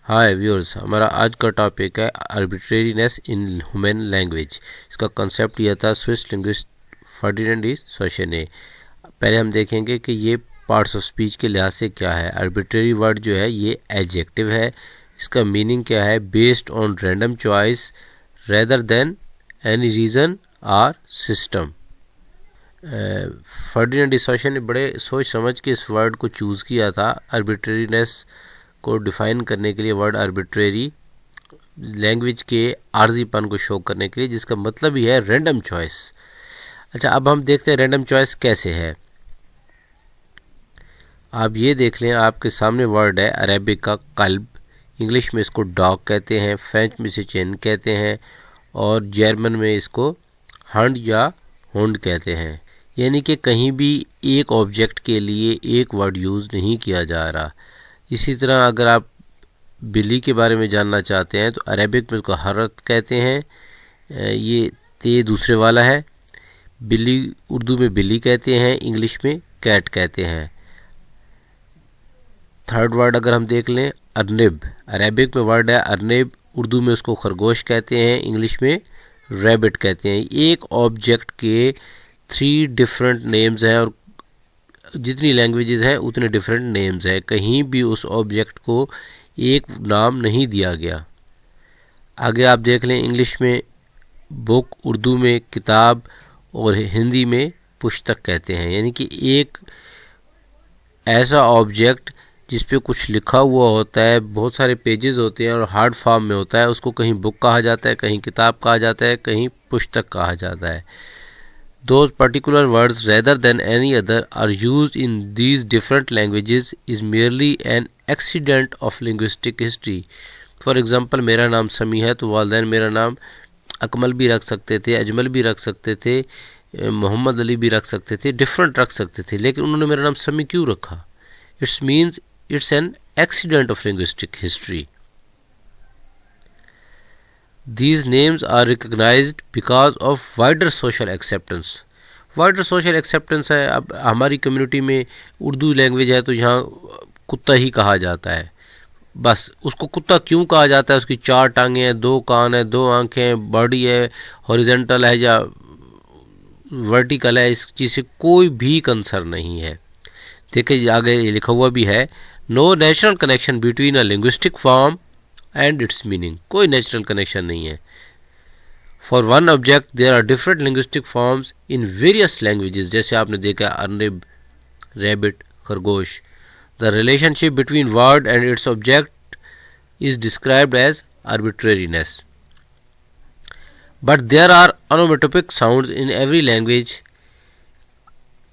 हाय viewers, हमारा आज का टॉपिक है आर्बिट्रेरीनेस इन ह्यूमन लैंग्वेज। इसका कंसेप्ट यह था Swiss linguist Ferdinand de Saussure ने। पहले हम देखेंगे कि ये पार्ट्स ऑफ स्पीच के लिहाज से क्या है। आर्बिट्रेरी वर्ड जो है ये एडजेक्टिव है। इसका मीनिंग क्या है? Based on random choice rather than any reason or system. Ferdinand de Saussure ने बड़े सोच समझ के इस वर्ड को चूज़ किया था आर्बिट्रेरीनेस को डिफाइन करने के लिए। वर्ड आर्बिट्रेरी लैंग्वेज के आर्जीपन को शो करने के लिए, जिसका मतलब ही है रैंडम चॉइस। अच्छा, अब हम देखते हैं रैंडम चॉइस कैसे है। आप ये देख लें, आपके सामने वर्ड है अरेबिक का कल्ब, इंग्लिश में इसको डॉग कहते हैं, फ्रेंच में इसे चेन कहते हैं और जर्मन में इसको हंड या होंड कहते हैं। यानी कि कहीं भी एक ऑब्जेक्ट के लिए एक वर्ड यूज़ नहीं किया जा रहा। इसी तरह अगर आप बिल्ली के बारे में जानना चाहते हैं तो अरेबिक में इसको हरत कहते हैं, ये ते दूसरे वाला है। बिल्ली उर्दू में बिल्ली कहते हैं, इंग्लिश में कैट कहते हैं। थर्ड वर्ड अगर हम देख लें अर्निब, अरेबिक में वर्ड है अर्निब, उर्दू में उसको खरगोश कहते हैं, इंग्लिश में रैबिट कहते हैं। एक ऑब्जेक्ट के 3 डिफरेंट नेम्स हैं और जितनी लैंग्वेजेस हैं उतने डिफरेंट नेम्स हैं। कहीं भी उस ऑब्जेक्ट को एक नाम नहीं दिया गया। आगे आप देख लें, इंग्लिश में बुक, उर्दू में किताब और हिंदी में पुस्तक कहते हैं। यानी कि एक ऐसा ऑब्जेक्ट जिस पे कुछ लिखा हुआ होता है, बहुत सारे पेजेस होते हैं और हार्ड फॉर्म में होता है, उसको कहीं बुक कहा जाता है, कहीं किताब कहा जाता है, कहीं पुस्तक कहा जाता है। Those particular words rather than any other are used in these different languages is merely an accident of linguistic history. For example, मेरा नाम समी है तो वालिदैन मेरा नाम अकमल भी रख सकते थे, अजमल भी रख सकते थे, मोहम्मद अली भी रख सकते थे, डिफरेंट रख सकते थे, लेकिन उन्होंने मेरा नाम समी क्यों रखा? It's means it's an accident of linguistic history. These names are recognized because of wider social acceptance. Wider social acceptance है। अब हमारी कम्युनिटी में उर्दू लैंग्वेज है तो यहाँ कुत्ता ही कहा जाता है। बस उसको कुत्ता क्यों कहा जाता है? उसकी 4 टांगें हैं, 2 कान हैं, 2 आंखें, बॉडी है, हॉरिजेंटल है या वर्टिकल है, इस चीज़ से कोई भी कंसर्न नहीं है। देखिए आगे लिखा हुआ भी है, no natural connection between a linguistic form and its meaning. कोई नेचुरल कनेक्शन नहीं है। For one object there are different linguistic forms in various languages. जैसे आपने देखा अर्निब, रैबिट, खरगोश। The relationship between word and its object is described as arbitrariness. But there are onomatopoeic sounds in every language.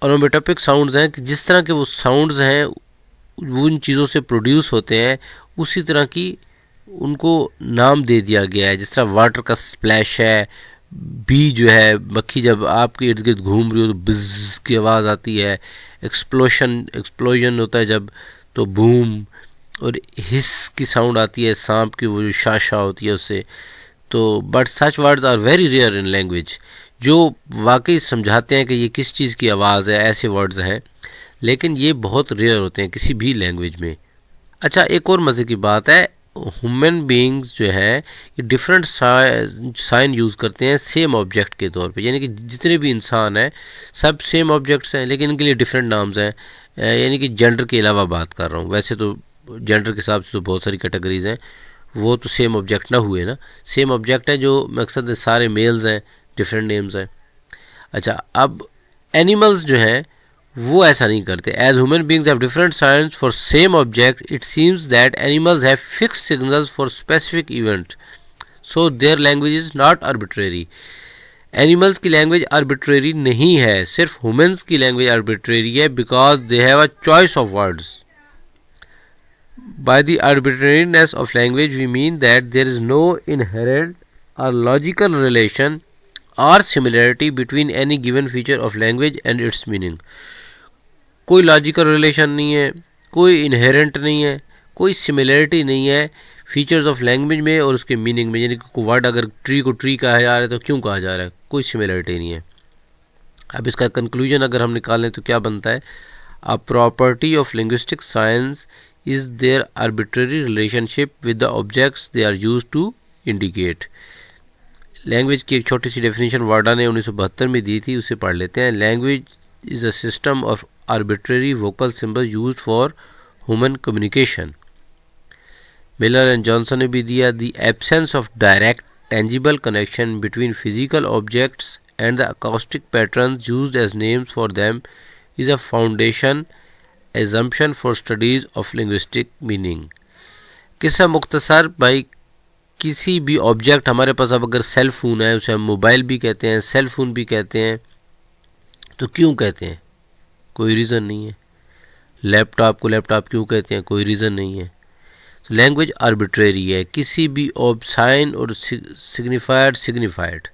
Onomatopoeic sounds हैं कि जिस तरह के वो साउंड्स हैं वो उन चीज़ों से प्रोड्यूस होते हैं, उसी तरह की उनको नाम दे दिया गया है। जिस तरह वाटर का स्प्लैश है, बी जो है मक्खी जब आपके इर्द गिर्द घूम रही हो तो बिज़ की आवाज़ आती है, एक्सप्लोजन होता है जब तो बूम, और हिस की साउंड आती है सांप की, वो जो शाशा होती है उससे। तो but such words are very rare in language, जो वाकई समझाते हैं कि ये किस चीज़ की आवाज़ है, ऐसे वर्ड्स हैं, लेकिन ये बहुत रेयर होते हैं किसी भी लैंग्वेज में। अच्छा, एक और मज़े की बात है, ह्यूमन बीइंग्स जो है ये डिफरेंट साइन यूज़ करते हैं सेम ऑब्जेक्ट के तौर पे। यानी कि जितने भी इंसान हैं सब सेम ऑब्जेक्ट्स हैं, लेकिन इनके लिए डिफरेंट नाम्स हैं। यानी कि जेंडर के अलावा बात कर रहा हूँ। वैसे तो जेंडर के हिसाब से तो बहुत सारी कैटेगरीज हैं, वो तो सेम ऑब्जेक्ट ना हुए ना। सेम ऑब्जेक्ट है, जो मकसद है सारे मेल्स हैं, डिफरेंट नेम्स हैं। अच्छा, अब एनिमल्स जो हैं वो ऐसा नहीं करते। As human beings have different signs for same object, it seems that animals have fixed signals for specific event, so their language is not arbitrary. Animals की लैंग्वेज आर्बिट्रेरी नहीं है, सिर्फ ह्यूमंस की लैंग्वेज आर्बिट्रेरी है, because they have a choice of words. By the arbitrariness of language we mean that there is no inherent or logical relation or similarity between any given feature of language and its meaning. कोई logical relation नहीं है, कोई inherent नहीं है, कोई similarity नहीं है features of language में और उसके मीनिंग में। यानी कि कोई वर्ड अगर ट्री को ट्री कहा जा रहा है तो क्यों कहा जा रहा है, कोई सिमिलरिटी नहीं है। अब इसका कंक्लूजन अगर हम निकालें तो क्या बनता है? A property of linguistic science is their arbitrary relationship with the objects they are used to indicate. Language की एक छोटी सी डेफिनेशन वार्डा ने 1972 में दी थी, उसे पढ़ लेते हैं. Language is a system of arbitrary vocal symbol use for human communication. Miller and Johnson ने भी दिया. The absence of direct tangible connection between physical objects and the acoustic patterns used as names for them is a foundation assumption for studies of linguistic meaning. किस्सा मुख्तसर भाई, किसी भी object हमारे पास, अब अगर सेल फोन है उसे हम मोबाइल भी कहते हैं, सेल फोन भी कहते हैं, तो क्यों कहते हैं? कोई रीज़न नहीं है. लैपटॉप को लैपटॉप क्यों कहते हैं? कोई रीज़न नहीं है. तो लैंग्वेज आर्बिट्रेरी है. किसी भी साइन और सिग्निफाइड